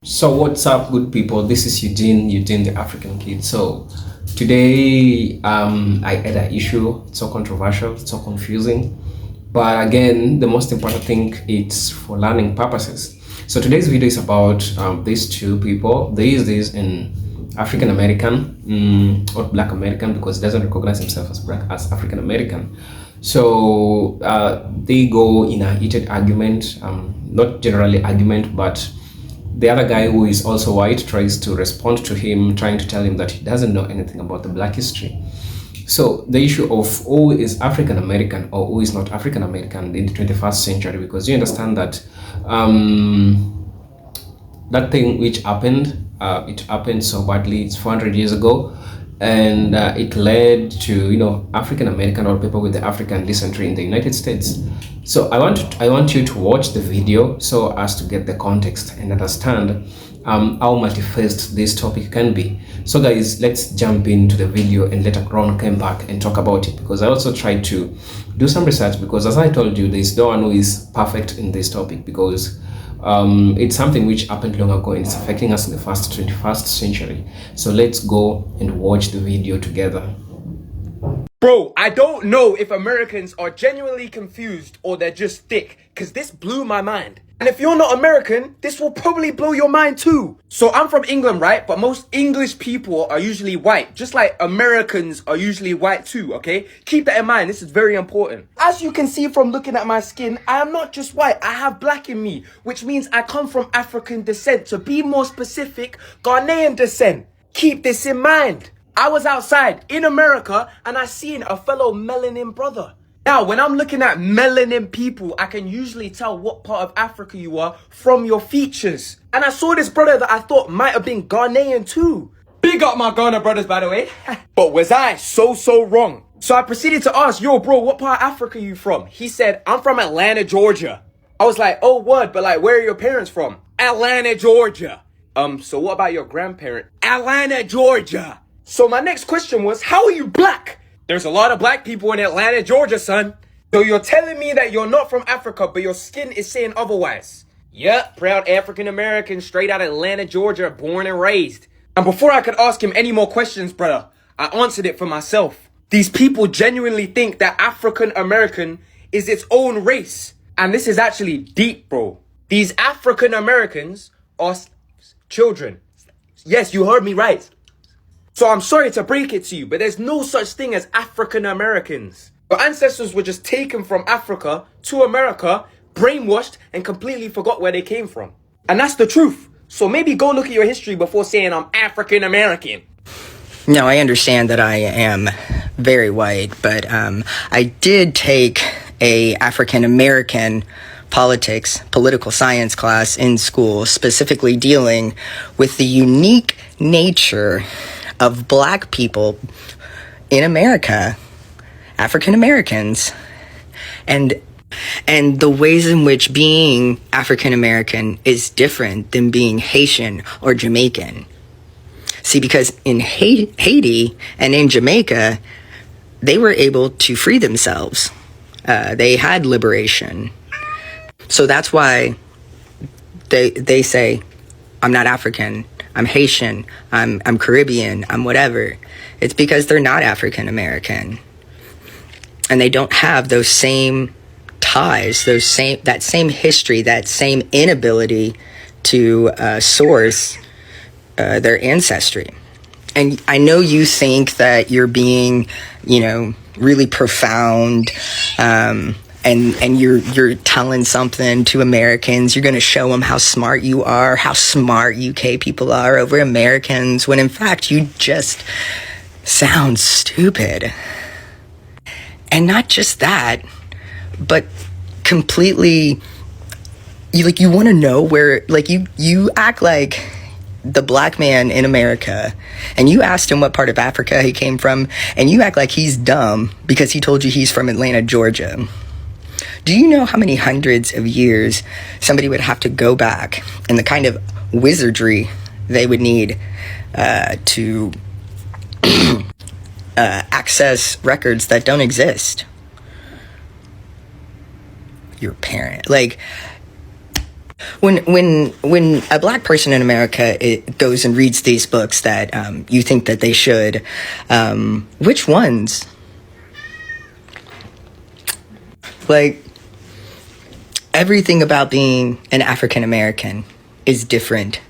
So what's up, good people? This is Eugene the African Kid. So today I had an issue. It's so controversial, it's so confusing. But again, the most important thing, it's for learning purposes. So today's video is about these two people. There is this in African American, or Black American, because he doesn't recognize himself as black, as African American. So they go in a heated argument, not generally argument, but the other guy, who is also white, tries to respond to him, trying to tell him that he doesn't know anything about the black history. So the issue of who is African American or who is not African American in the 21st century, because you understand that that thing which happened, it happened so badly. It's 400 years ago, and it led to African American or people with the African dysentery in the United States. So I want you to watch the video so as to get the context and understand how multi-faced this topic can be. So guys, let's jump into the video and later on come back and talk about it, because I also tried to do some research, because as I told you, there's no one who is perfect in this topic, because it's something which happened long ago and it's affecting us in the 21st century. So let's go and watch the video together. Bro, I don't know if Americans are genuinely confused or they're just thick, because this blew my mind. And if you're not American, this will probably blow your mind too. So I'm from England, right? But most English people are usually white, just like Americans are usually white too, okay? Keep that in mind, this is very important. As you can see from looking at my skin, I am not just white, I have black in me, which means I come from African descent. To be more specific, Ghanaian descent. Keep this in mind. I was outside in America and I seen a fellow melanin brother. Now, when I'm looking at melanin people, I can usually tell what part of Africa you are from your features. And I saw this brother that I thought might have been Ghanaian too. Big up my Ghana brothers, by the way. But was I so wrong? So I proceeded to ask, yo bro, what part of Africa you from? He said, I'm from Atlanta, Georgia. I was like, oh word, but like, where are your parents from? Atlanta, Georgia. So what about your grandparent? Atlanta, Georgia. So my next question was, how are you black? There's a lot of black people in Atlanta, Georgia, son. So you're telling me that you're not from Africa, but your skin is saying otherwise? Yep, proud African American, straight out of Atlanta, Georgia, born and raised. And before I could ask him any more questions, brother, I answered it for myself. These people genuinely think that African American is its own race. And this is actually deep, bro. These African Americans are children. Yes, you heard me right. So I'm sorry to break it to you, but there's no such thing as African Americans. Your ancestors were just taken from Africa to America, brainwashed, and completely forgot where they came from. And that's the truth. So maybe go look at your history before saying I'm African American. No, I understand that I am very white, but I did take a African American political science class in school, specifically dealing with the unique nature of black people in America, African Americans, and the ways in which being African American is different than being Haitian or Jamaican. See, because in Haiti and in Jamaica, they were able to free themselves. They had liberation. So that's why they say, I'm not African, I'm Haitian, I'm Caribbean, I'm whatever. It's because they're not African American. And they don't have those same ties, that same history, that same inability to source their ancestry. And I know you think that you're being, really profound, and you're telling something to Americans. You're going to show them how smart you are, how smart UK people are over Americans, when in fact you just sound stupid. And not just that, but completely, you want to know where, you act like the black man in America, and you asked him what part of Africa he came from, and you act like he's dumb because he told you he's from Atlanta, Georgia. Do you know how many hundreds of years somebody would have to go back, and the kind of wizardry they would need to access records that don't exist? Your parent. When a black person in America goes and reads these books that you think that they should, which ones? Like, everything about being an African American is different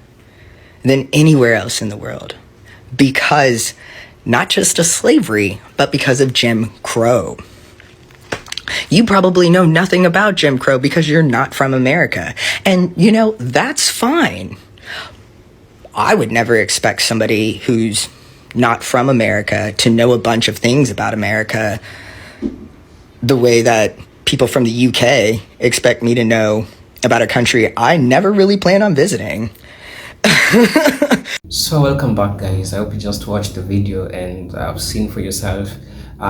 than anywhere else in the world, because not just of slavery, but because of Jim Crow. You probably know nothing about Jim Crow because you're not from America. And, you know, that's fine. I would never expect somebody who's not from America to know a bunch of things about America the way that people from the UK expect me to know about a country I never really plan on visiting. So welcome back, guys. I hope you just watched the video and seen for yourself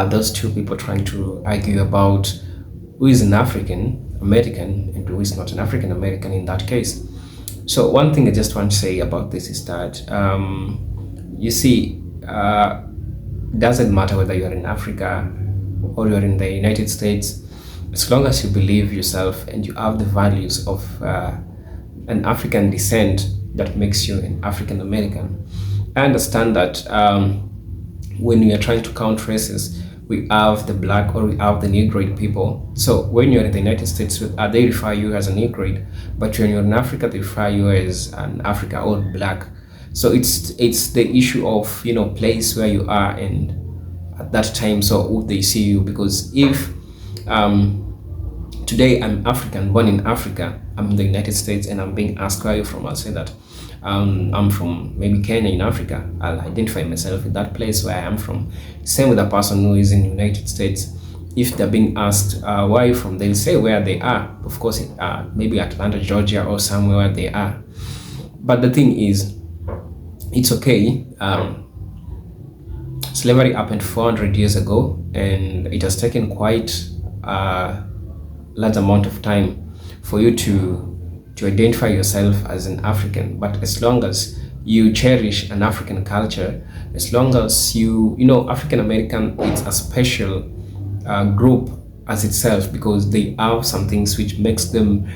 those two people trying to argue about who is an African American and who is not an African American in that case. So one thing I just want to say about this is that you see, it doesn't matter whether you're in Africa or you're in the United States, as long as you believe yourself and you have the values of an African descent that makes you an African American. I understand that when we are trying to count races, we have the black or we have the Negroid people. So when you're in the United States, they refer you as a Negroid, but when you're in Africa, they refer you as an Africa or black. So it's the issue of, you know, place where you are and at that time, so who they see you. Because if today I'm African, born in Africa, I'm in the United States and I'm being asked where are you from, I'll say that I'm from maybe Kenya in Africa. I'll identify myself with that place where I am from. Same with a person who is in the United States. If they're being asked where are you from, they'll say where they are. Of course, maybe Atlanta, Georgia, or somewhere where they are. But the thing is, it's okay. Slavery happened 400 years ago, and it has taken quite a large amount of time for you to identify yourself as an African. But as long as you cherish an African culture, as long as you know, African American, it's a special group as itself, because they have some things which makes them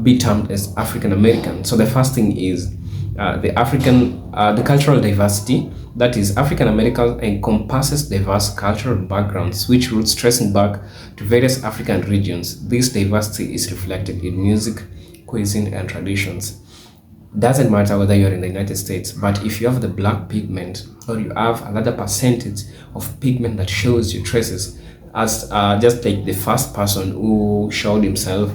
be termed as African American. So the first thing is the cultural diversity. That is, African American encompasses diverse cultural backgrounds which roots tracing back to various African regions. This diversity is reflected in music, cuisine, and traditions. Doesn't matter whether you're in the United States, but if you have the black pigment or you have another percentage of pigment that shows your traces, as just like the first person who showed himself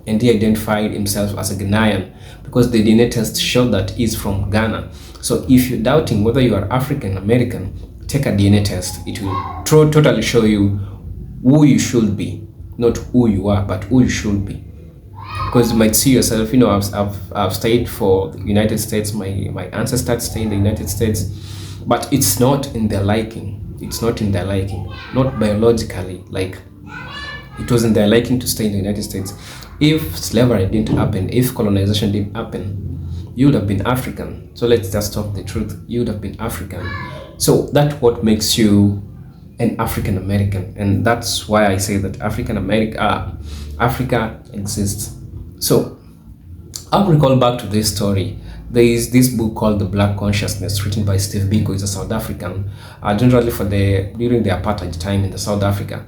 and he identified himself as a Ghanaian because the DNA test showed that he's from Ghana. So if you're doubting whether you are African American, take a DNA test. It will totally show you who you should be, not who you are, but who you should be. Because you might see yourself, you know, I've stayed for the United States, my ancestors stayed in the United States, but it's not in their liking. It's not in their liking, not biologically. Like, it was in their liking to stay in the United States. If slavery didn't happen, if colonization didn't happen, you would have been African. So let's just talk the truth. You would have been African. So that's what makes you an African American, and that's why I say that Africa exists. So I'll recall back to this story. There is this book called The Black Consciousness, written by Steve Biko. He's a South African, generally during the apartheid time in the South Africa.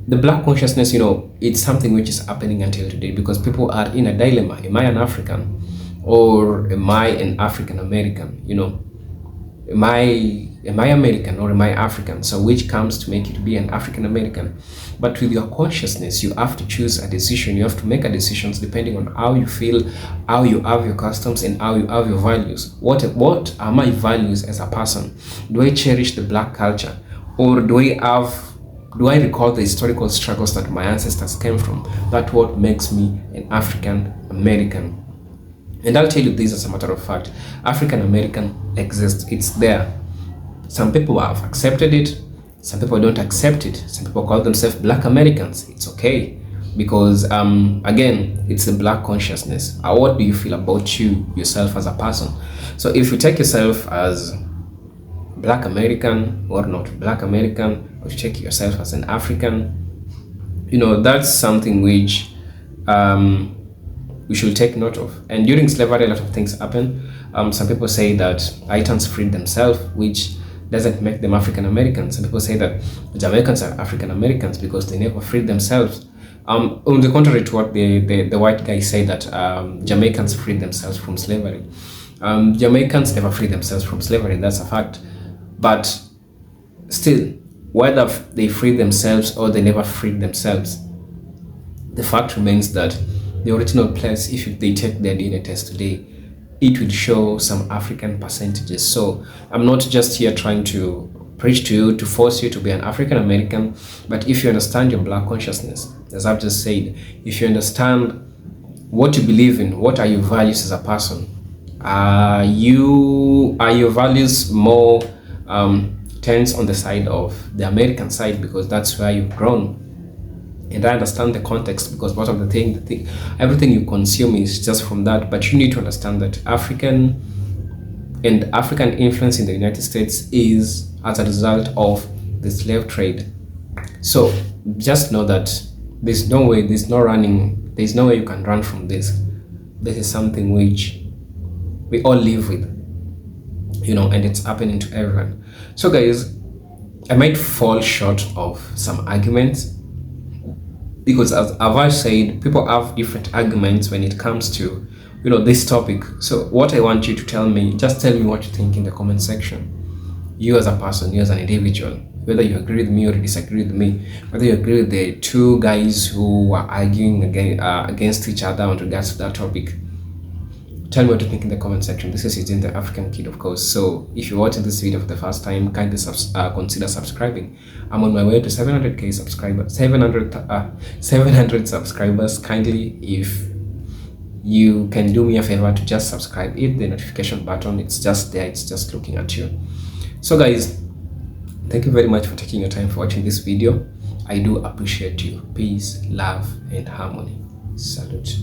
The black consciousness, you know, it's something which is happening until today, because people are in a dilemma. Am I an African or am I an African American? You know, am I American or am I African? So which comes to make you to be an African American? But with your consciousness, you have to choose a decision. You have to make a decisions depending on how you feel, how you have your customs, and how you have your values. What are my values as a person? Do I cherish the black culture, or do I recall the historical struggles that my ancestors came from? That's what makes me an African American. And I'll tell you this as a matter of fact. African American exists. It's there. Some people have accepted it. Some people don't accept it. Some people call themselves Black Americans. It's okay. Because, again, it's the black consciousness. What do you feel about yourself as a person? So if you take yourself as Black American or not Black American, or you take yourself as an African, you know, that's something which we should take note of. And during slavery, a lot of things happen. Some people say that Haitians freed themselves, which doesn't make them African Americans. Some people say that Jamaicans are African Americans because they never freed themselves. On the contrary to what the white guy say, that Jamaicans freed themselves from slavery. Jamaicans never freed themselves from slavery, that's a fact. But still, whether they freed themselves or they never freed themselves, the fact remains that the original place, if they take their DNA test today, it will show some African percentages. So I'm not just here trying to preach to you, to force you to be an African American, but if you understand your black consciousness, as I've just said, if you understand what you believe in, what are your values as a person, are your values more tends on the side of the American side because that's where you've grown. And I understand the context because most of the thing, everything you consume is just from that. But you need to understand that African influence in the United States is as a result of the slave trade. So just know that there's no way you can run from this. This is something which we all live with, and it's happening to everyone. So guys, I might fall short of some arguments because, as I've said, people have different arguments when it comes to this topic. So what I want you to tell me, just tell me what you think in the comment section. You as a person, you as an individual, whether you agree with me or disagree with me, whether you agree with the two guys who are arguing against each other in regards to that topic. Tell me what you think in the comment section. This is Eugene, the African Kid, of course. So if you're watching this video for the first time, kindly consider subscribing. I'm on my way to 700k subscribers, 700 subscribers. Kindly, if you can do me a favor to just subscribe, hit the notification button. It's just there, it's just looking at you. So guys, thank you very much for taking your time for watching this video. I do appreciate you. Peace, love, and harmony. Salute.